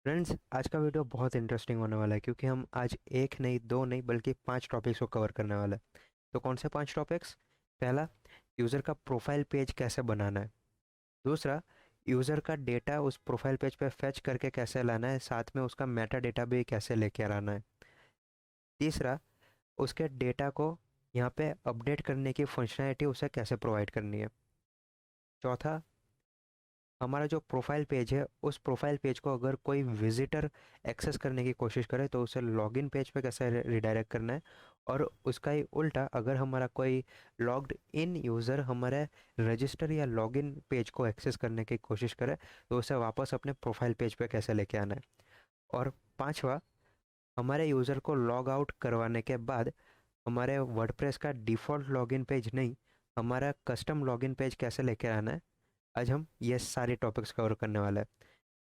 Friends, आज का video बहुत इंटरेस्टिंग होने वाला है क्योंकि हम आज एक नहीं दो नहीं बल्कि 5 टॉपिक्स को कवर करने वाले हैं। तो कौन से 5 टॉपिक्स? पहला, यूज़र का प्रोफाइल पेज कैसे बनाना है। दूसरा, यूज़र का डेटा उस प्रोफाइल पेज पे फेच करके कैसे लाना है, साथ में उसका मेटा डेटा भी कैसे लेके आना है। तीसरा, उसके डेटा को यहाँ पे अपडेट करने की फंक्शनैलिटी उसे कैसे प्रोवाइड करनी है। चौथा, हमारा जो प्रोफाइल पेज है उस प्रोफाइल पेज को अगर कोई विजिटर एक्सेस करने की कोशिश करे तो उसे लॉगिन पेज पे कैसे रिडायरेक्ट करना है। और उसका ही उल्टा, अगर हमारा कोई लॉग्ड इन यूज़र हमारे रजिस्टर या लॉगिन पेज को एक्सेस करने की कोशिश करे तो उसे वापस अपने प्रोफाइल पेज पे कैसे लेके आना है। और पांचवा, हमारे यूज़र को लॉग आउट करवाने के बाद हमारे वर्डप्रेस का डिफ़ॉल्ट लॉगिन पेज नहीं, हमारा कस्टम लॉगिन पेज कैसे लेके आना है। आज हम ये सारे टॉपिक्स कवर करने वाले हैं।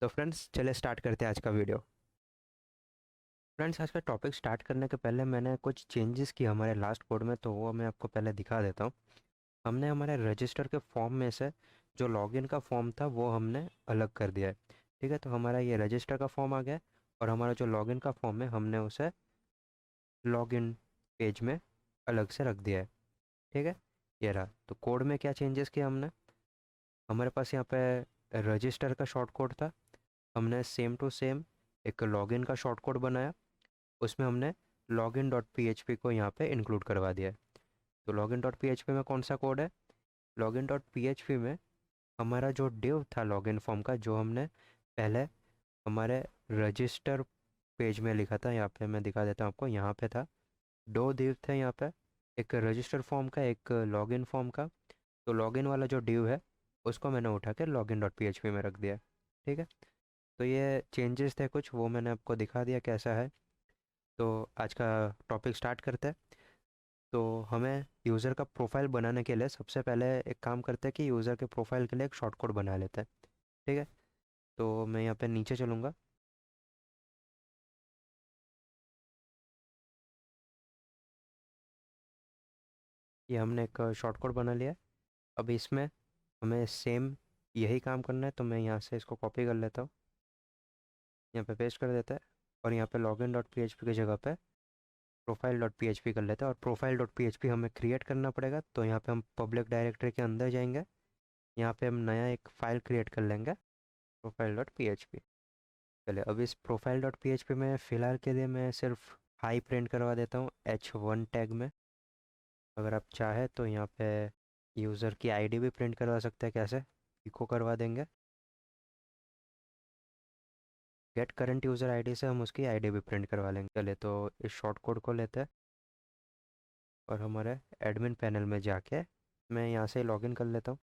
तो फ्रेंड्स, चले स्टार्ट करते हैं आज का वीडियो। फ्रेंड्स, आज का टॉपिक स्टार्ट करने के पहले मैंने कुछ चेंजेस किए हमारे लास्ट कोड में, तो वो मैं आपको पहले दिखा देता हूँ। हमने हमारे रजिस्टर के फॉर्म में से जो लॉगिन का फॉर्म था वो हमने अलग कर दिया है। ठीक है, तो हमारा ये रजिस्टर का फॉर्म आ गया है और हमारा जो लॉगिन का फॉर्म है हमने उसे लॉगिन पेज में अलग से रख दिया है। ठीक है, ये रहा। तो कोड में क्या चेंजेस किया हमने? हमारे पास यहाँ पे रजिस्टर का शॉर्ट कोड था, हमने सेम टू सेम एक लॉगिन का शॉर्ट कोड बनाया। उसमें हमने login dot P H P को यहाँ पे इंक्लूड करवा दिया है। तो login dot P H P में कौन सा कोड है? Login dot P H P में हमारा जो डिव था लॉगिन फॉर्म का, जो हमने पहले हमारे रजिस्टर पेज में लिखा था, यहाँ पे मैं दिखा देता हूँ आपको। यहाँ पे था, दो डिव थे यहाँ पे, एक रजिस्टर फॉर्म का, एक लॉगिन फॉर्म का। तो लॉगिन वाला जो डिव है उसको मैंने उठा के login dot P H P में रख दिया। ठीक है, तो ये चेंजेस थे कुछ, वो मैंने आपको दिखा दिया कैसा है। तो आज का टॉपिक स्टार्ट करते हैं। तो हमें यूज़र का प्रोफाइल बनाने के लिए सबसे पहले एक काम करते हैं कि यूज़र के प्रोफाइल के लिए एक शॉर्ट कोड बना लेते हैं। ठीक है, तो मैं यहाँ पे नीचे चलूँगा। ये हमने एक शॉर्ट कोड बना लिया है। अब इसमें हमें सेम यही काम करना है, तो मैं यहाँ से इसको कॉपी कर लेता हूँ, यहाँ पे पेस्ट कर देता है। और यहाँ पे login dot P H P की जगह पे profile dot P H P कर लेते हैं। और profile dot P H P हमें क्रिएट करना पड़ेगा, तो यहाँ पे हम पब्लिक डायरेक्टरी के अंदर जाएंगे। यहाँ पे हम नया एक फ़ाइल क्रिएट कर लेंगे, profile dot P H P. चलिए, अब इस profile dot P H P में फ़िलहाल के लिए मैं सिर्फ हाई प्रिंट करवा देता हूँ H1 टैग में। अगर आप चाहे तो यहाँ पे यूज़र की आईडी भी प्रिंट करवा सकते हैं, कैसे इको करवा देंगे। गेट करंट यूज़र आईडी से हम उसकी आईडी भी प्रिंट करवा लेंगे। चलिए, तो इस शॉर्ट कोड को लेते हैं और हमारे एडमिन पैनल में जाके मैं यहाँ से लॉगिन कर लेता हूँ।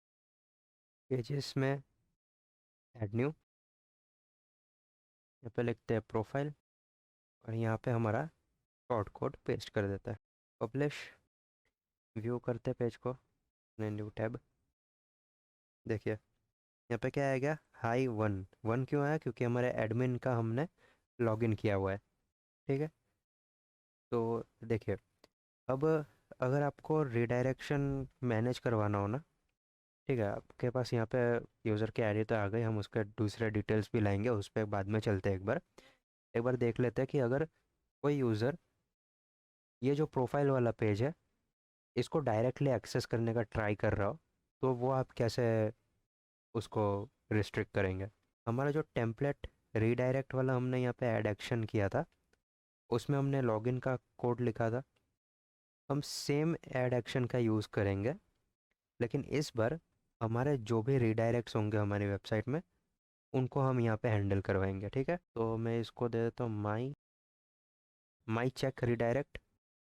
पेजेस में ऐड न्यू, यहाँ पे लिखते हैं प्रोफाइल और यहाँ पे हमारा शॉर्ट कोड पेस्ट कर देता है। पब्लिश, व्यू करते पेज को, न्यू टैब। देखिए, यहाँ पे क्या आएगा? High one. वन क्यों आया? क्योंकि हमारे एडमिन का हमने लॉगिन किया हुआ है। ठीक है, तो देखिए, अब अगर आपको रिडायरेक्शन मैनेज करवाना हो ना, ठीक है, आपके पास यहाँ पे यूज़र की आईडी तो आ गई, हम उसके दूसरे डिटेल्स भी लाएंगे, उस पर बाद में चलते हैं। एक बार देख लेते हैं कि अगर कोई यूज़र ये जो प्रोफाइल वाला पेज है इसको डायरेक्टली एक्सेस करने का ट्राई कर रहा हो, तो वो आप कैसे उसको रिस्ट्रिक्ट करेंगे। हमारा जो टेम्पलेट रीडायरेक्ट वाला हमने यहाँ पे ऐड एक्शन किया था, उसमें हमने लॉगिन का कोड लिखा था। हम सेम ऐड एक्शन का यूज़ करेंगे, लेकिन इस बार हमारे जो भी रीडायरेक्ट्स होंगे हमारी वेबसाइट में उनको हम यहाँ पे हैंडल करवाएंगे। ठीक है, तो मैं इसको दे देता हूँ माई माई चेक रीडायरेक्ट।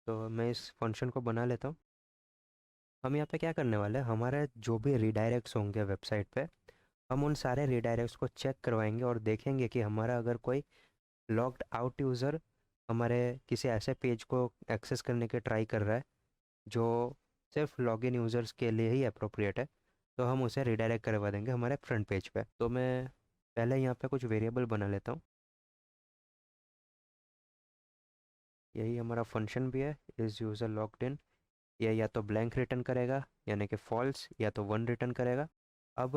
तो मैं इस फंक्शन को बना लेता हूँ। हम यहाँ पे क्या करने वाले हैं, हमारे जो भी रीडायरेक्ट्स होंगे वेबसाइट पे, हम उन सारे रीडायरेक्ट्स को चेक करवाएंगे और देखेंगे कि हमारा अगर कोई लॉग्ड आउट यूज़र हमारे किसी ऐसे पेज को एक्सेस करने के ट्राई कर रहा है जो सिर्फ लॉगिन यूज़र्स के लिए ही अप्रोप्रिएट है, तो हम उसे रिडायरेक्ट करवा देंगे हमारे फ्रंट पेज पे। तो मैं पहले यहाँ पे कुछ वेरिएबल बना लेता हूँ। यही हमारा फंक्शन भी है, इस यूज़र लॉग्ड इन। ये या तो ब्लैंक रिटर्न करेगा यानी कि फॉल्स, या तो वन रिटर्न करेगा। अब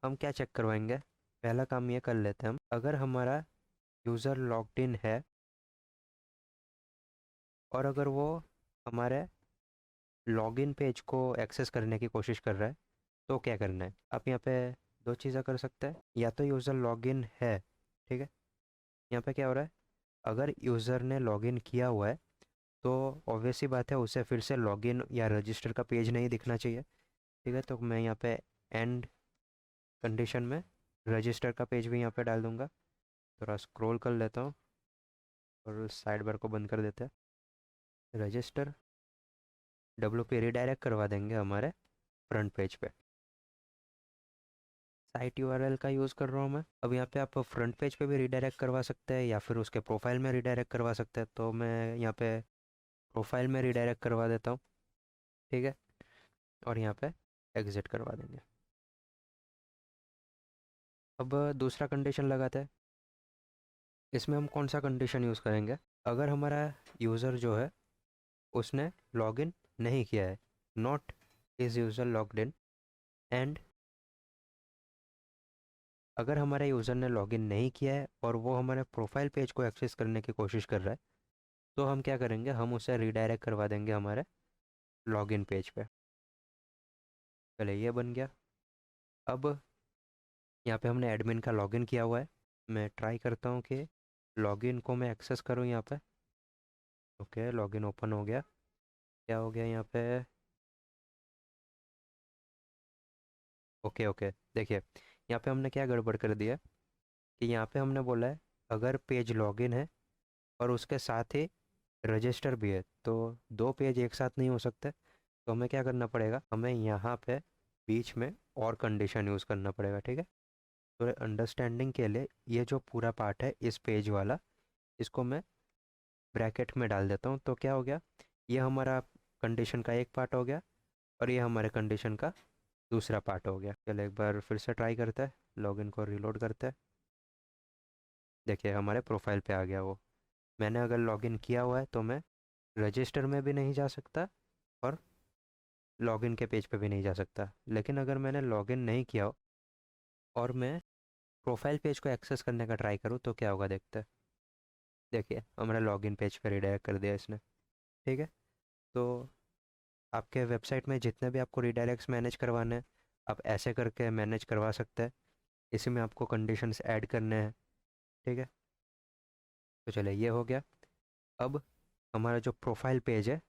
हम क्या चेक करवाएंगे? पहला काम ये कर लेते हैं हम, अगर हमारा यूज़र लॉग्ड इन है और अगर वो हमारे लॉगिन पेज को एक्सेस करने की कोशिश कर रहा है तो क्या करना है। आप यहाँ पे दो चीज़ें कर सकते हैं, या तो यूज़र लॉगिन है, ठीक है। यहाँ पे क्या हो रहा है, अगर यूज़र ने लॉगिन किया हुआ है तो ऑब्वियस सी बात है उसे फिर से लॉगिन या रजिस्टर का पेज नहीं दिखना चाहिए, ठीक है। तो मैं यहाँ पे एंड कंडीशन में रजिस्टर का पेज भी यहाँ पे डाल दूंगा। थोड़ा स्क्रॉल कर लेता हूँ और साइड बार को बंद कर देते हैं। रजिस्टर WP रिडायरेक्ट करवा देंगे हमारे फ्रंट पेज पे। साइट यूआरएल का यूज़ कर रहा हूँ मैं। अब यहाँ पे आप फ्रंट पेज पे भी रिडायरेक्ट करवा सकते हैं या फिर उसके प्रोफाइल में रिडायरेक्ट करवा सकते हैं, तो मैं यहाँ पे प्रोफाइल में रिडायरेक्ट करवा देता हूँ, ठीक है। और यहाँ पे एग्जिट करवा देंगे। अब दूसरा कंडीशन लगाते हैं। इसमें हम कौन सा कंडीशन यूज़ करेंगे, अगर हमारा यूज़र जो है उसने लॉगिन नहीं किया है, not is user logged in, and अगर हमारे यूज़र ने लॉगिन नहीं किया है और वो हमारे प्रोफाइल पेज को एक्सेस करने की कोशिश कर रहा है, तो हम क्या करेंगे, हम उसे रिडायरेक्ट करवा देंगे हमारे लॉगिन पेज पे। चलिए ये बन गया। अब यहाँ पे हमने एडमिन का लॉगिन किया हुआ है। मैं ट्राई करता हूँ कि लॉगिन को मैं एक्सेस करूँ यहाँ पे। ओके, लॉगिन ओपन हो गया। क्या हो गया यहाँ पे, ओके ओके। देखिए यहाँ पे हमने क्या गड़बड़ कर दिया कि यहाँ पे हमने बोला है अगर पेज लॉगिन है और उसके साथ ही रजिस्टर भी है तो दो पेज एक साथ नहीं हो सकते। तो हमें क्या करना पड़ेगा, हमें यहाँ पे बीच में और कंडीशन यूज़ करना पड़ेगा, ठीक है। तो अंडरस्टैंडिंग के लिए ये जो पूरा पार्ट है इस पेज वाला, इसको मैं ब्रैकेट में डाल देता हूँ। तो क्या हो गया, ये हमारा कंडीशन का एक पार्ट हो गया और ये हमारे कंडीशन का दूसरा पार्ट हो गया। चलो एक बार फिर से ट्राई करते हैं, लॉगिन को रीलोड करते हैं। देखिए हमारे प्रोफाइल पे आ गया वो। मैंने अगर लॉगिन किया हुआ है तो मैं रजिस्टर में भी नहीं जा सकता और लॉगिन के पेज पे भी नहीं जा सकता। लेकिन अगर मैंने लॉगिन नहीं किया हो और मैं प्रोफाइल पेज को एक्सेस करने का ट्राई करूँ तो क्या होगा, देखते हैं। देखिए हमारा लॉगिन पेज पे रिडायरेक्ट कर दिया इसने, ठीक है। तो आपके वेबसाइट में जितने भी आपको रिडायरेक्ट्स मैनेज करवाने हैं, आप ऐसे करके मैनेज करवा सकते हैं। इसी में आपको कंडीशंस ऐड करने हैं, ठीक है। तो चलिए ये हो गया। अब हमारा जो प्रोफाइल पेज है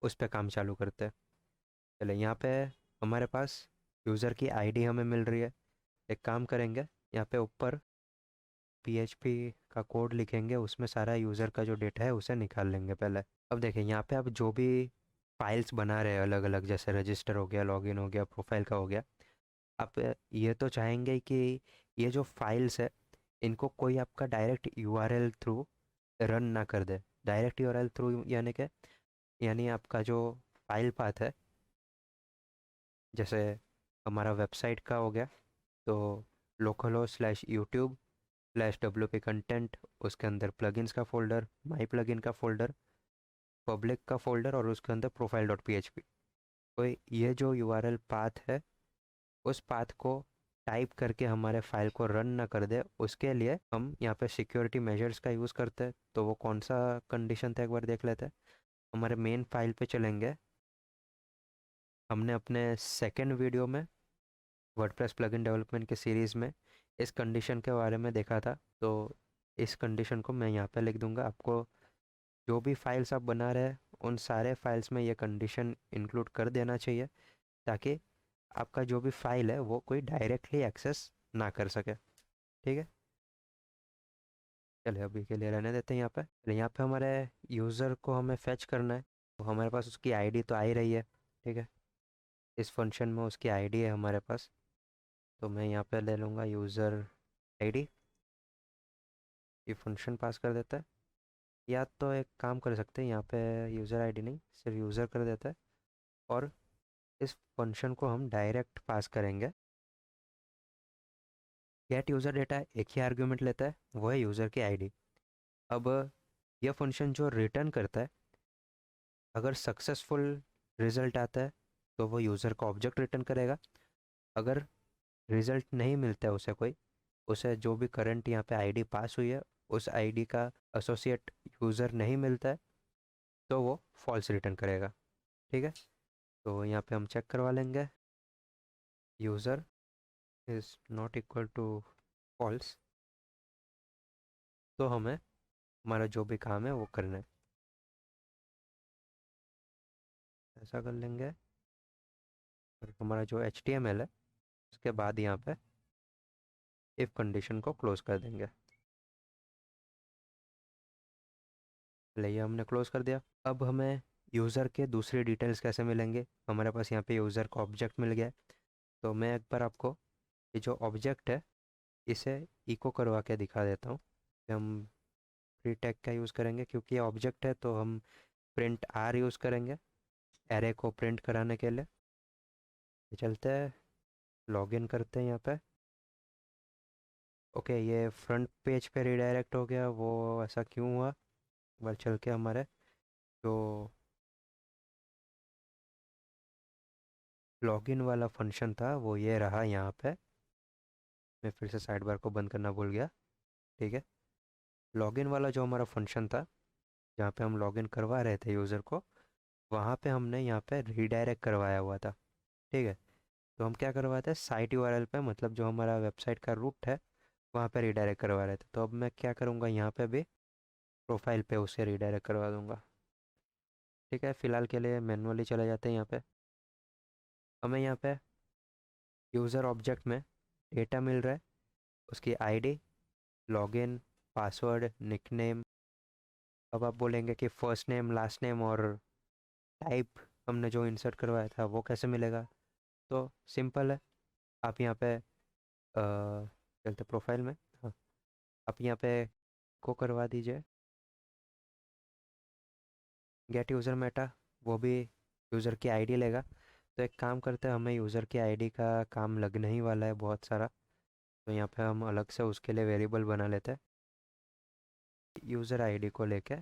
उस पर काम चालू करते हैं। चलिए यहाँ पे हमारे पास यूज़र की आईडी हमें मिल रही है। एक काम करेंगे, यहाँ पे ऊपर PHP का कोड लिखेंगे, उसमें सारा यूज़र का जो डेटा है उसे निकाल लेंगे पहले। अब देखिए यहाँ पे आप जो भी फाइल्स बना रहे हैं अलग अलग, जैसे रजिस्टर हो गया, लॉगिन हो गया, प्रोफाइल का हो गया, आप ये तो चाहेंगे कि ये जो फाइल्स है इनको कोई आपका डायरेक्ट URL थ्रू रन ना कर दे। डायरेक्ट URL थ्रू यानी कि, यानी आपका जो फाइल पाथ है, जैसे हमारा वेबसाइट का हो गया तो localhost/youtube/wp कंटेंट, उसके अंदर प्लगइन्स का फोल्डर, माई प्लगइन का फोल्डर, पब्लिक का फोल्डर और उसके अंदर profile.php। तो ये जो URL पाथ है उस पाथ को टाइप करके हमारे फाइल को रन ना कर दे, उसके लिए हम यहाँ पे सिक्योरिटी मेजर्स का यूज़ करते हैं। तो वो कौन सा कंडीशन था एक बार देख लेते हैं। हमारे मेन फाइल पे चलेंगे। हमने अपने सेकेंड वीडियो में वर्डप्रेस प्लगइन डेवलपमेंट के सीरीज़ में इस कंडीशन के बारे में देखा था। तो इस कंडीशन को मैं यहाँ पे लिख दूंगा। आपको जो भी फाइल्स आप बना रहे हैं उन सारे फाइल्स में ये कंडीशन इंक्लूड कर देना चाहिए, ताकि आपका जो भी फाइल है वो कोई डायरेक्टली एक्सेस ना कर सके, ठीक है। चलिए अभी के लिए रहने देते हैं यहाँ पे। चलिए यहाँ पे हमारे यूज़र को हमें फेच करना है, तो हमारे पास उसकी आईडी तो आ ही रही है, ठीक है। इस फंक्शन में उसकी आईडी है हमारे पास, तो मैं यहाँ पे ले लूँगा यूज़र आईडी। ये फंक्शन पास कर देता है। या तो एक काम कर सकते हैं, यहाँ पे यूज़र आईडी नहीं सिर्फ यूज़र कर देता है और इस फंक्शन को हम डायरेक्ट पास करेंगे। गेट यूज़र डेटा एक ही आर्ग्यूमेंट लेता है, वो है यूज़र की आईडी। अब यह फंक्शन जो रिटर्न करता है, अगर सक्सेसफुल रिजल्ट आता है तो वो यूज़र का ऑब्जेक्ट रिटर्न करेगा। अगर रिजल्ट नहीं मिलता है उसे कोई, उसे जो भी करंट यहाँ पे आईडी पास हुई है उस आईडी का एसोसिएट यूज़र नहीं मिलता है तो वो फॉल्स रिटर्न करेगा। ठीक है, तो यहाँ पे हम चेक करवा लेंगे, user is not equal to false, तो हमें हमारा जो भी काम है वो करना है। ऐसा कर लेंगे और हमारा जो HTML है उसके बाद यहाँ पे इफ़ कंडीशन को क्लोज कर देंगे। चलिए ये हमने क्लोज कर दिया। अब हमें यूज़र के दूसरी डिटेल्स कैसे मिलेंगे? हमारे पास यहाँ पे यूज़र का ऑब्जेक्ट मिल गया है। तो मैं एक बार आपको ये जो ऑब्जेक्ट है इसे इको करवा के दिखा देता हूँ कि हम फ्री टैग का यूज़ करेंगे, क्योंकि ये ऑब्जेक्ट है तो हम प्रिंट आर यूज़ करेंगे एरे को प्रिंट कराने के लिए। ये चलते हैं, लॉगिन करते हैं यहाँ पे। ओके, ये फ्रंट पेज पे रिडायरेक्ट हो गया, वो ऐसा क्यों हुआ? एक बार चल के हमारे जो लॉगिन वाला फंक्शन था वो ये रहा यहाँ पे। मैं फिर से साइड बार को बंद करना भूल गया। ठीक है, लॉगिन वाला जो हमारा फंक्शन था जहाँ पे हम लॉगिन करवा रहे थे यूज़र को, वहाँ पे हमने यहाँ पे रीडायरेक्ट करवाया हुआ था। ठीक है, तो हम क्या करवाते हैं, साइट यूआरएल पे, मतलब जो हमारा वेबसाइट का रूट है वहाँ पे रीडायरेक्ट करवा रहे थे। तो अब मैं क्या करूँगा, यहाँ पे भी प्रोफाइल पे उसे रीडायरेक्ट करवा दूँगा। ठीक है, फ़िलहाल के लिए मैनुअली चले जाते हैं यहाँ पे। हमें यहाँ पे यूज़र ऑब्जेक्ट में डेटा मिल रहा है, उसकी आईडी, लॉगिन, पासवर्ड, निकनेम। अब आप बोलेंगे कि फर्स्ट नेम, लास्ट नेम और टाइप हमने जो इंसर्ट करवाया था वो कैसे मिलेगा? तो सिंपल है, आप यहाँ पे चलते प्रोफाइल में, हाँ, आप यहाँ पे को करवा दीजिए गेट यूज़र मेटा, वो भी यूज़र की आईडी लेगा। तो एक काम करते हैं, हमें यूज़र की आईडी का काम लगने ही वाला है बहुत सारा, तो यहाँ पे हम अलग से उसके लिए वेरिएबल बना लेते हैं। यूज़र आईडी को लेके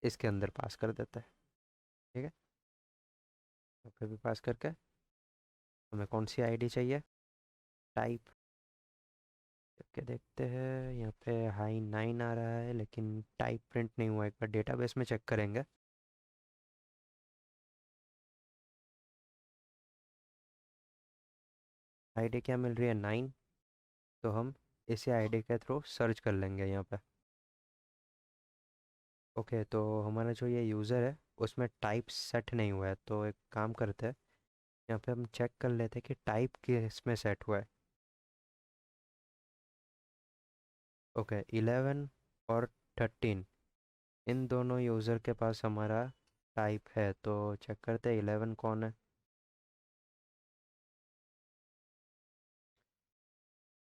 इसके अंदर पास कर देते हैं। ठीक है, तो फिर भी पास करके हमें कौन सी आईडी चाहिए, टाइप करके देखते हैं। यहाँ पे हाई 9 आ रहा है लेकिन टाइप प्रिंट नहीं हुआ, एक बार डेटाबेस में चेक करेंगे। आईडी क्या मिल रही है, 9। तो हम इसी आईडी के थ्रू सर्च कर लेंगे यहाँ पे। ओके, तो हमारा जो ये यूज़र है उसमें टाइप सेट नहीं हुआ है, तो एक काम करते हैं, यहाँ पे हम चेक कर लेते हैं कि टाइप किस में सेट हुआ है। ओके, 11 और 13 इन दोनों यूज़र के पास हमारा टाइप है, तो चेक करते हैं 11 कौन है।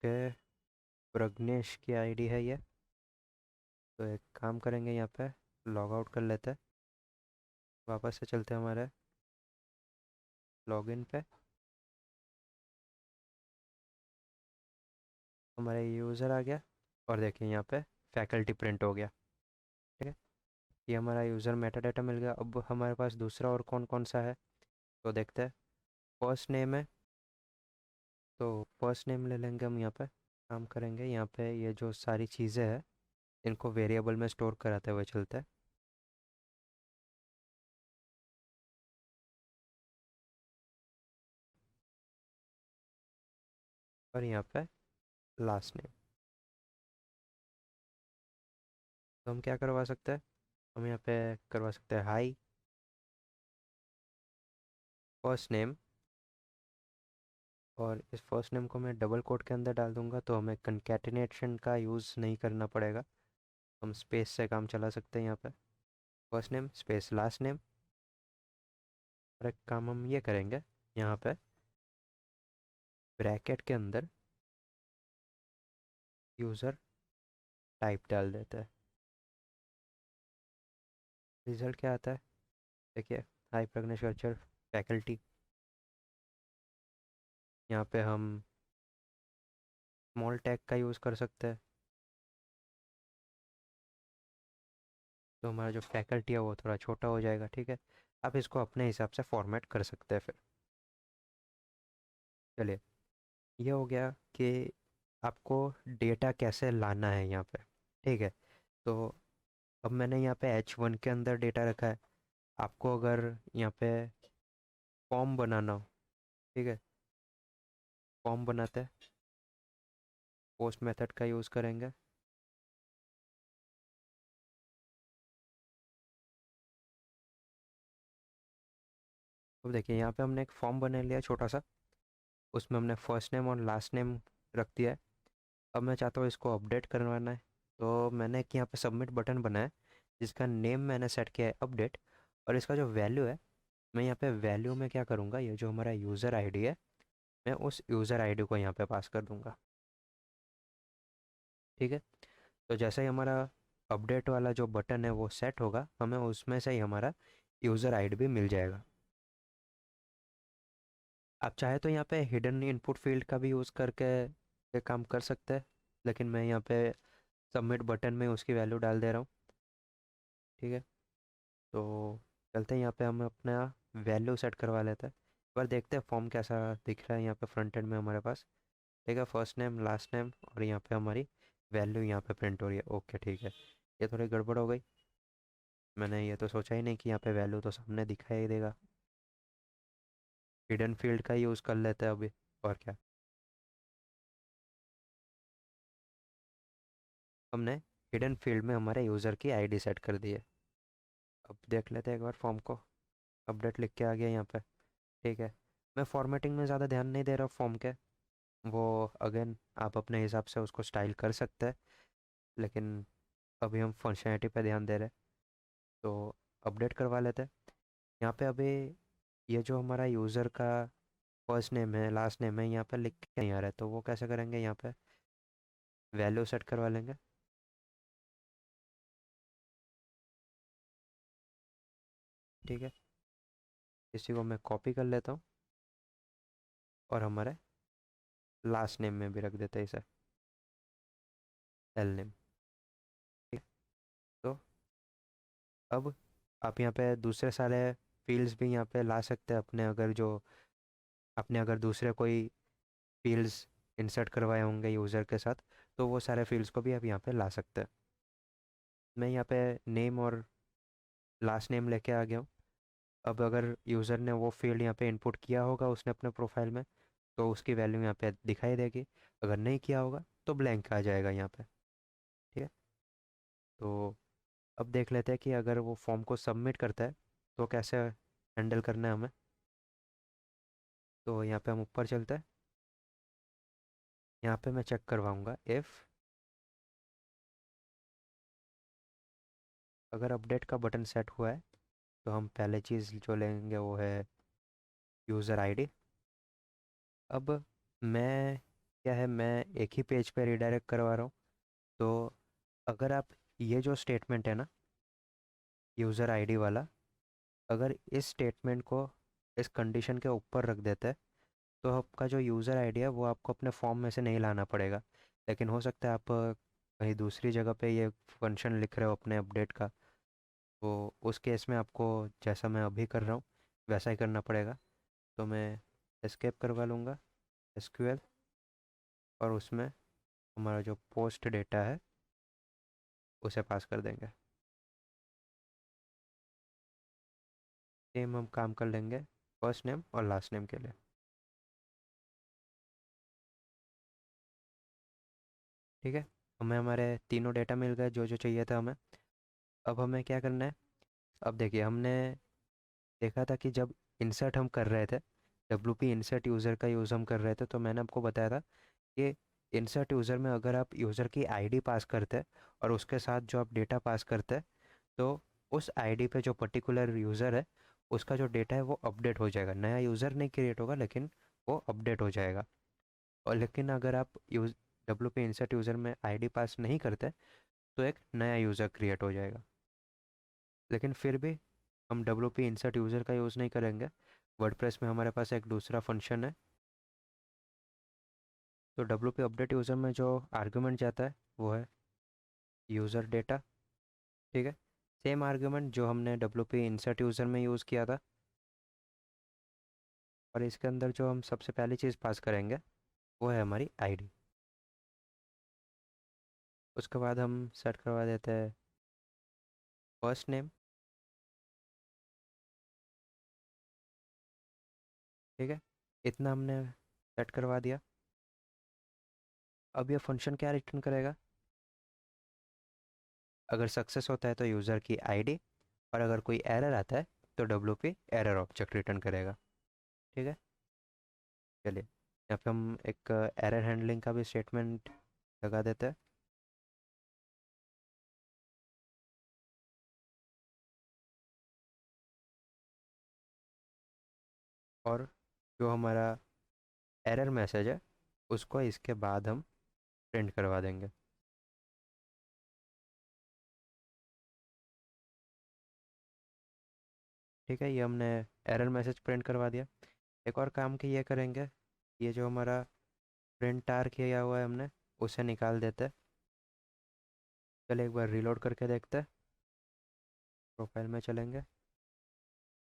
ओके, प्रग्नेश की आईडी है ये। तो एक काम करेंगे, यहाँ पे लॉग आउट कर लेते हैं, वापस से चलते हैं हमारे लॉगिन पे। हमारा यूज़र आ गया और देखिए यहाँ पे फैकल्टी प्रिंट हो गया। ठीक है, ये हमारा यूज़र मेटा डाटा मिल गया। अब हमारे पास दूसरा और कौन कौन सा है तो देखते हैं। फर्स्ट नेम है, तो फर्स्ट नेम ले लेंगे हम। यहाँ पे काम करेंगे, यहाँ पे ये जो सारी चीज़ें हैं इनको वेरिएबल में स्टोर कराते हुए चलते हैं। और यहाँ पे लास्ट नेम, तो हम क्या करवा सकते हैं, हम यहाँ पे करवा सकते हैं हाई फर्स्ट नेम, और इस फर्स्ट नेम को मैं डबल कोट के अंदर डाल दूंगा तो हमें कंकैटिनेशन का यूज़ नहीं करना पड़ेगा, हम स्पेस से काम चला सकते हैं यहाँ पे। First name space last name. और एक काम हम ये करेंगे, यहाँ पे ब्रैकेट के अंदर यूज़र टाइप डाल देते हैं। रिजल्ट क्या आता है देखिए, हाई प्रग्नेश अर्चर फैकल्टी। यहाँ पे हम स्मॉल टैग का यूज़ कर सकते हैं, तो हमारा जो फैकल्टी है वो थोड़ा छोटा हो जाएगा। ठीक है, आप इसको अपने हिसाब से फॉर्मेट कर सकते हैं फिर। चलिए, ये हो गया कि आपको डेटा कैसे लाना है यहाँ पे। ठीक है। तो अब मैंने यहाँ पे H1 के अंदर डेटा रखा है। आपको अगर यहाँ पे फॉर्म बनाना हो, ठीक है, फॉर्म बनाते हैं, पोस्ट मेथड का यूज़ करेंगे। अब देखिए यहाँ पे हमने एक फॉर्म बना लिया छोटा सा। उसमें हमने फर्स्ट नेम और लास्ट नेम रख दिया है। अब मैं चाहता हूँ इसको अपडेट करवाना है। तो मैंने एक यहाँ पे सबमिट बटन बनाया है, जिसका नेम मैंने सेट किया है अपडेट। और इसका जो वैल्यू है, मैं यहाँ पे वैल्यू में क्या करूँगा, ये जो हमारा यूज़र आईडी है, मैं उस यूज़र आईडी को यहाँ पे पास कर दूँगा। ठीक है। तो जैसे ही हमारा अपडेट वाला जो बटन है वो सेट होगा, हमें उसमें से ही हमारा यूज़र आईडी भी मिल जाएगा। आप चाहे तो यहाँ पे हिडन इनपुट फील्ड का भी यूज़ करके ये काम कर सकते हैं, लेकिन मैं यहाँ पे सबमिट बटन में उसकी वैल्यू डाल दे रहा हूँ। ठीक है। तो चलते हैं, यहाँ पे हम अपना वैल्यू सेट करवा लेते हैं। एक बार देखते हैं फॉर्म कैसा दिख रहा है यहाँ पे फ्रंट एंड में हमारे पास। ठीक है, फर्स्ट नेम लास्ट नेम और यहाँ पे हमारी वैल्यू यहाँ पे प्रिंट हो रही है। ओके ठीक है। ये थोड़ी गड़बड़ हो गई, मैंने ये तो सोचा ही नहीं कि यहाँ पे वैल्यू तो सामने दिखाई देगा। हिडन फील्ड का यूज़ कर लेते हैं अभी, और क्या। हमने हिडन फील्ड में हमारे यूज़र की आईडी सेट कर दी है। अब देख लेते हैं एक बार फॉर्म को। अपडेट लिख के आ गया यहाँ पे। ठीक है। मैं फॉर्मेटिंग में ज़्यादा ध्यान नहीं दे रहा फॉर्म के। वो अगेन आप अपने हिसाब से उसको स्टाइल कर सकते हैं, लेकिन अभी हम फंक्शनैलिटी पे ध्यान दे रहे हैं। तो अपडेट करवा लेते हैं। यहाँ पे अभी ये जो हमारा यूज़र का फर्स्ट नेम है लास्ट नेम है यहाँ पे लिख के नहीं आ रहा है, तो वो कैसे करेंगे, यहाँ पे वैल्यू सेट करवा लेंगे। ठीक है। इसी को मैं कॉपी कर लेता हूँ और हमारे लास्ट नेम में भी रख देते हैं इसे, एल नेम। ठीक है। तो अब आप यहाँ पे दूसरे सारे फील्ड्स भी यहाँ पे ला सकते हैं अपने, अगर जो आपने अगर दूसरे कोई फील्ड्स इंसर्ट करवाए होंगे यूज़र के साथ, तो वो सारे फील्ड्स को भी आप यहाँ पे ला सकते हैं। मैं यहाँ पे नेम और लास्ट नेम लेके आ गया हूँ। अब अगर यूज़र ने वो फील्ड यहाँ पे इनपुट किया होगा उसने अपने प्रोफाइल में, तो उसकी वैल्यू यहाँ पे दिखाई देगी। अगर नहीं किया होगा तो ब्लैंक आ जाएगा यहाँ पे। ठीक है। तो अब देख लेते हैं कि अगर वो फॉर्म को सबमिट करता है तो कैसे हैंडल करना है हमें। तो यहाँ पे हम ऊपर चलते हैं। यहाँ पे मैं चेक करवाऊँगा इफ़ अगर अपडेट का बटन सेट हुआ है, तो हम पहले चीज़ जो लेंगे वो है यूज़र आईडी। अब मैं क्या है, मैं एक ही पेज पे रिडायरेक्ट करवा रहा हूँ। तो अगर आप ये जो स्टेटमेंट है ना, यूज़र आईडी वाला, अगर इस स्टेटमेंट को इस कंडीशन के ऊपर रख देते हैं, तो आपका जो यूज़र आईडी है वो आपको अपने फॉर्म में से नहीं लाना पड़ेगा। लेकिन हो सकता है आप कहीं दूसरी जगह पे ये फंक्शन लिख रहे हो अपने अपडेट का, तो उस केस में आपको जैसा मैं अभी कर रहा हूँ वैसा ही करना पड़ेगा। तो मैं एस्केप करवा लूँगा एसक्यूएल, और उसमें हमारा जो पोस्ट डेटा है उसे पास कर देंगे। सेम हम काम कर लेंगे फर्स्ट नेम और लास्ट नेम के लिए। ठीक है। हमें हमारे तीनों डेटा मिल गए जो जो चाहिए था हमें। अब हमें क्या करना है, अब देखिए हमने देखा था कि जब इंसर्ट हम कर रहे थे, डब्ल्यू पी इंसर्ट यूज़र का यूज़ हम कर रहे थे, तो मैंने आपको बताया था कि इंसर्ट यूज़र में अगर आप यूज़र की आईडी पास करते हैं और उसके साथ जो आप डेटा पास करते हैं, तो उस आईडी पे जो पर्टिकुलर यूज़र है उसका जो डेटा है वो अपडेट हो जाएगा। नया यूज़र नहीं क्रिएट होगा, लेकिन वो अपडेट हो जाएगा। और लेकिन अगर आप use W P insert user में आईडी पास नहीं करते, तो एक नया यूज़र क्रिएट हो जाएगा। लेकिन फिर भी हम डब्ल्यू पी इंसर्ट यूज़र का यूज़ नहीं करेंगे। वर्डप्रेस में हमारे पास एक दूसरा फंक्शन है। तो डब्ल्यू पी अपडेट यूज़र में जो आर्गुमेंट जाता है वो है यूज़र डेटा। ठीक है। सेम आर्गुमेंट जो हमने डब्ल्यू पी इंसर्ट यूज़र में यूज़ किया था। और इसके अंदर जो हम सबसे पहली चीज़ पास करेंगे वो है हमारी आईडी। उसके बाद हम सेट करवा देते हैं फर्स्ट नेम। ठीक है, इतना हमने सेट करवा दिया। अब ये फंक्शन क्या रिटर्न करेगा? अगर सक्सेस होता है तो यूज़र की आईडी, और अगर कोई एरर आता है तो डब्ल्यू एरर ऑब्जेक्ट रिटर्न करेगा। ठीक है, चलिए यहाँ पे हम एक एरर हैंडलिंग का भी स्टेटमेंट लगा देते हैं। और जो हमारा एरर मैसेज है उसको इसके बाद हम प्रिंट करवा देंगे। ठीक है, ये हमने एरर मैसेज प्रिंट करवा दिया। एक और काम की ये करेंगे, ये जो हमारा प्रिंट आर किया हुआ है हमने, उसे निकाल देते हैं। चलिए एक बार रीलोड करके देखते हैं। प्रोफाइल में चलेंगे,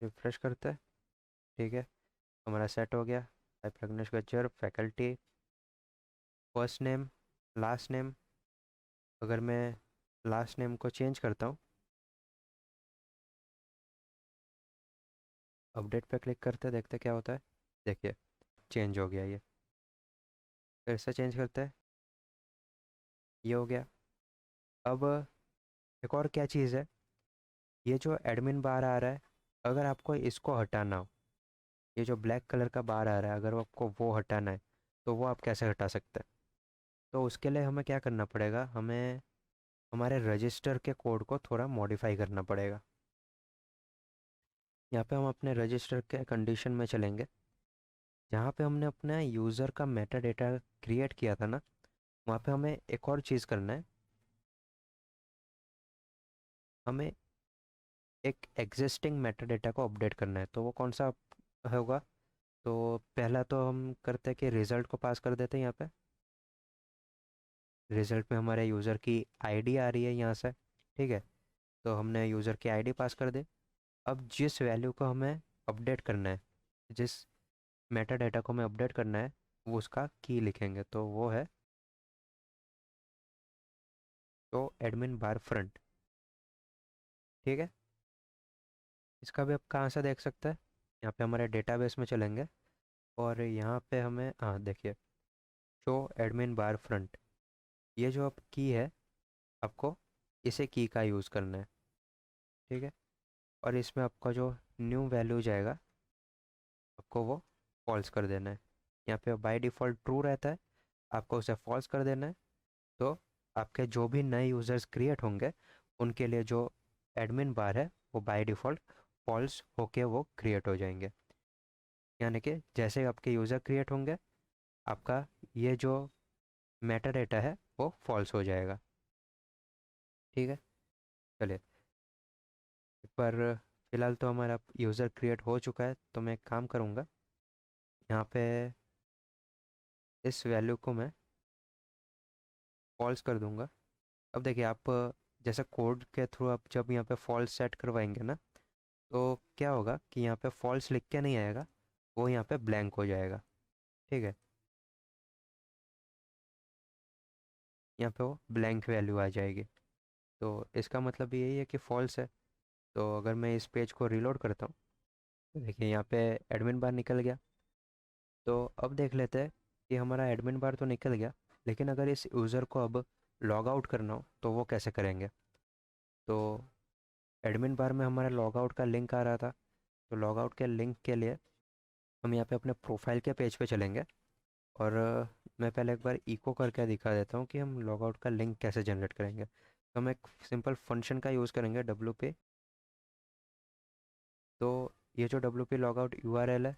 रिफ्रेश करते हैं। ठीक है, हमारा सेट हो गया। High Pragnesh Gajjar, faculty, first name, last name. अगर मैं लास्ट नेम को चेंज करता हूँ, अपडेट पे क्लिक करते हैं, देखते हैं क्या होता है। देखिए, चेंज हो गया ये। फिर से चेंज करते हैं, ये हो गया। अब एक और क्या चीज़ है, ये जो एडमिन बार आ रहा है, अगर आपको इसको हटाना हो, ये जो ब्लैक कलर का बार आ रहा है, अगर आपको वो हटाना है तो वो आप कैसे हटा सकते हैं? तो उसके लिए हमें क्या करना पड़ेगा, हमें हमारे रजिस्टर के कोड को थोड़ा मॉडिफाई करना पड़ेगा। यहाँ पे हम अपने रजिस्टर के कंडीशन में चलेंगे, जहाँ पे हमने अपना यूज़र का मेटा डेटा क्रिएट किया था ना, वहाँ पे हमें एक और चीज़ करना है। हमें एक एग्जिस्टिंग मेटा डेटा को अपडेट करना है, तो वो कौन सा होगा? तो पहला तो हम करते हैं कि रिज़ल्ट को पास कर देते हैं यहाँ पे। रिज़ल्ट में हमारे यूज़र की आईडी आ रही है यहाँ से। ठीक है, तो हमने यूज़र की आईडी पास कर दे। अब जिस वैल्यू को हमें अपडेट करना है, जिस मेटा डेटा को हमें अपडेट करना है, वो उसका की लिखेंगे, तो वो है तो एडमिन बार फ्रंट। ठीक है, इसका भी आप कहाँ से देख सकते हैं? यहाँ पे हमारे डेटाबेस में चलेंगे, और यहाँ पे हमें हाँ देखिए, शो एडमिन बार फ्रंट, ये जो आप की है, आपको इसे की का यूज़ करना है। ठीक है, और इसमें आपका जो न्यू वैल्यू जाएगा, आपको वो फॉल्स कर देना है। यहाँ पे बाय डिफ़ॉल्ट ट्रू रहता है, आपको उसे फॉल्स कर देना है। तो आपके जो भी नए यूज़र्स क्रिएट होंगे, उनके लिए जो एडमिन बार है वो बाय डिफ़ॉल्ट फॉल्स होके वो क्रिएट हो जाएंगे। यानी कि जैसे ही आपके यूज़र क्रिएट होंगे, आपका ये जो मेटा डेटा है वो फॉल्स हो जाएगा। ठीक है, चलिए पर फिलहाल तो हमारा यूज़र क्रिएट हो चुका है, तो मैं एक काम करूँगा, यहाँ पे इस वैल्यू को मैं फॉल्स कर दूँगा। अब देखिए आप जैसे कोड के थ्रू आप जब यहाँ पे फॉल्स सेट करवाएंगे ना, तो क्या होगा कि यहाँ पे फॉल्स लिख के नहीं आएगा, वो यहाँ पे ब्लैंक हो जाएगा। ठीक है, यहाँ पे वो ब्लैंक वैल्यू आ जाएगी। तो इसका मतलब यही है कि फॉल्स है। तो अगर मैं इस पेज को रीलोड करता हूँ, तो देखिए यहाँ पे एडमिन बार निकल गया। तो अब देख लेते हैं कि हमारा एडमिन बार तो निकल गया, लेकिन अगर इस यूज़र को अब लॉग आउट करना हो तो वो कैसे करेंगे? तो एडमिन बार में हमारा लॉग आउट का लिंक आ रहा था, तो लॉग आउट के लिंक के लिए हम यहाँ पे अपने प्रोफाइल के पेज पे चलेंगे, और मैं पहले एक बार इको करके दिखा देता हूँ कि हम लॉग आउट का लिंक कैसे जनरेट करेंगे। तो हम एक सिंपल फंक्शन का यूज़ करेंगे, डब्ल्यू पे। तो ये जो डब्ल्यू पे log out you R L है,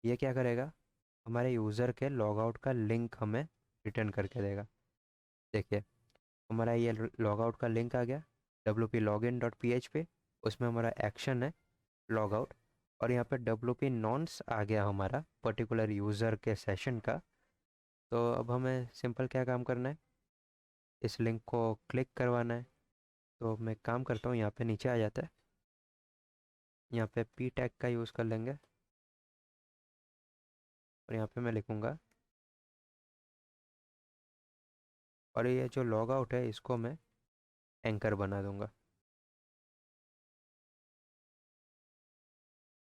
ये क्या करेगा, हमारे यूज़र के लॉग आउट का लिंक हमें रिटर्न करके देगा। देखिए, हमारा ये लॉग आउट का लिंक आ गया, W P log in dot P H पे। उसमें हमारा एक्शन है लॉग आउट, और यहाँ पे डब्ल्यू पी नॉन्स आ गया हमारा पर्टिकुलर यूज़र के सेशन का। तो अब हमें सिंपल क्या काम करना है, इस लिंक को क्लिक करवाना है। तो मैं काम करता हूँ, यहाँ पे नीचे आ जाता है, यहाँ पे पी टैग का यूज़ कर लेंगे, और यहाँ पे मैं लिखूँगा और ये जो लॉग आउट है इसको मैं एंकर बना दूंगा,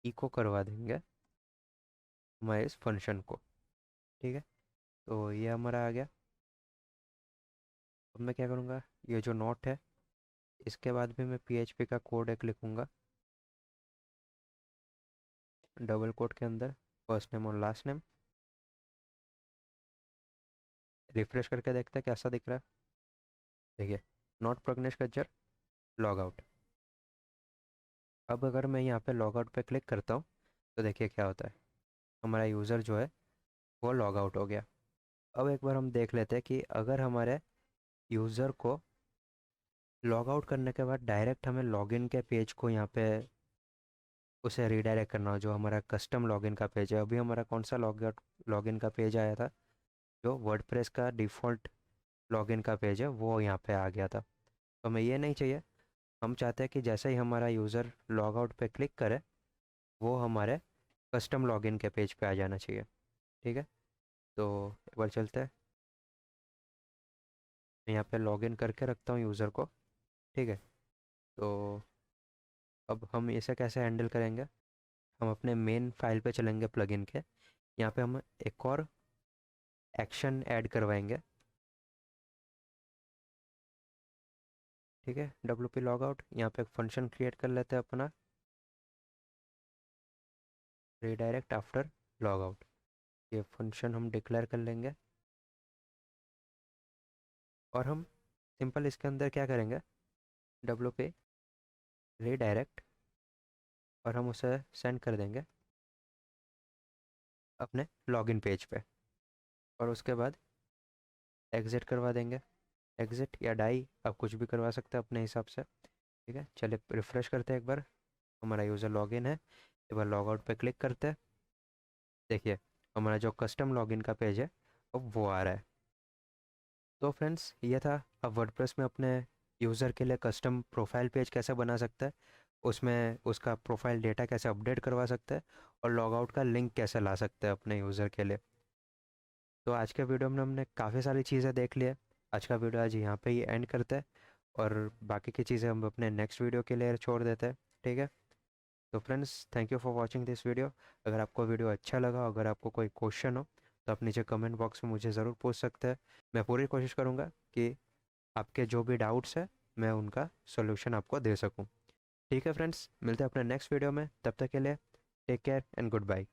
इको करवा देंगे हमारे इस फंक्शन को। ठीक है, तो ये हमारा आ गया। अब मैं क्या करूँगा, ये जो नोट है इसके बाद भी मैं PHP का कोड एक लिखूँगा, डबल कोट के अंदर फर्स्ट नेम और लास्ट नेम। रिफ्रेश करके देखते हैं कैसा दिख रहा है। देखिए, not Pragnesh Gajjar log out. अब अगर मैं यहाँ पे लॉग आउट पे क्लिक करता हूँ तो देखिए क्या होता है, हमारा यूज़र जो है वो लॉग आउट हो गया। अब एक बार हम देख लेते हैं कि अगर हमारे यूज़र को लॉग आउट करने के बाद डायरेक्ट हमें लॉगिन के पेज को यहाँ पे उसे रीडायरेक्ट करना हो, जो हमारा कस्टम लॉगिन का पेज है। अभी हमारा कौन सा लॉगिन का पेज आया था, जो वर्डप्रेस का डिफ़ॉल्ट लॉगिन का पेज है वो यहाँ पे आ गया था। तो हमें ये नहीं चाहिए, हम चाहते हैं कि जैसे ही हमारा यूज़र लॉग आउट पे क्लिक करे वो हमारे कस्टम लॉगिन के पेज पे आ जाना चाहिए। ठीक है, तो एक बार चलते हैं, मैं यहाँ पे लॉगिन करके रखता हूँ यूज़र को। ठीक है, तो अब हम इसे कैसे हैंडल करेंगे, हम अपने मेन फाइल पे चलेंगे प्लगइन के। यहाँ पे हम एक और एक्शन ऐड करवाएंगे। ठीक है, WP लॉग आउट, यहाँ पे एक फंक्शन क्रिएट कर लेते हैं अपना, रीडायरेक्ट आफ्टर लॉग आउट। ये फंक्शन हम डिक्लेयर कर लेंगे और हम सिंपल इसके अंदर क्या करेंगे, WP रीडायरेक्ट, और हम उसे सेंड कर देंगे अपने लॉगिन पेज पे। और उसके बाद एग्ज़िट करवा देंगे, एग्ज़िट या डाई आप कुछ भी करवा सकते हैं अपने हिसाब से। ठीक है, चलिए रिफ़्रेश करते हैं एक बार, हमारा यूज़र लॉगिन है। एक बार लॉग आउट पे क्लिक करते हैं, देखिए हमारा जो कस्टम लॉगिन का पेज है अब वो आ रहा है। तो फ्रेंड्स ये था, अब वर्डप्रेस में अपने यूज़र के लिए कस्टम प्रोफाइल पेज कैसे बना सकता है, उसमें उसका प्रोफाइल डेटा कैसे अपडेट करवा सकता है, और लॉग आउट का लिंक कैसे ला सकते हैं अपने यूज़र के लिए। तो आज के वीडियो में हमने काफ़ी सारी चीज़ें देख ली है। आज का वीडियो आज यहाँ पे ही एंड करते हैं, और बाकी की चीज़ें हम अपने नेक्स्ट वीडियो के लिए छोड़ देते हैं। ठीक है, तो friends thank you for watching this video. अगर आपको वीडियो अच्छा लगा, अगर आपको कोई क्वेश्चन हो तो आप नीचे कमेंट बॉक्स में मुझे ज़रूर पूछ सकते हैं। मैं पूरी कोशिश करूँगा कि आपके जो भी डाउट्स है मैं उनका सोल्यूशन आपको दे सकूँ। ठीक है फ्रेंड्स, मिलते हैं अपने नेक्स्ट वीडियो में, तब तक के लिए take care and good bye.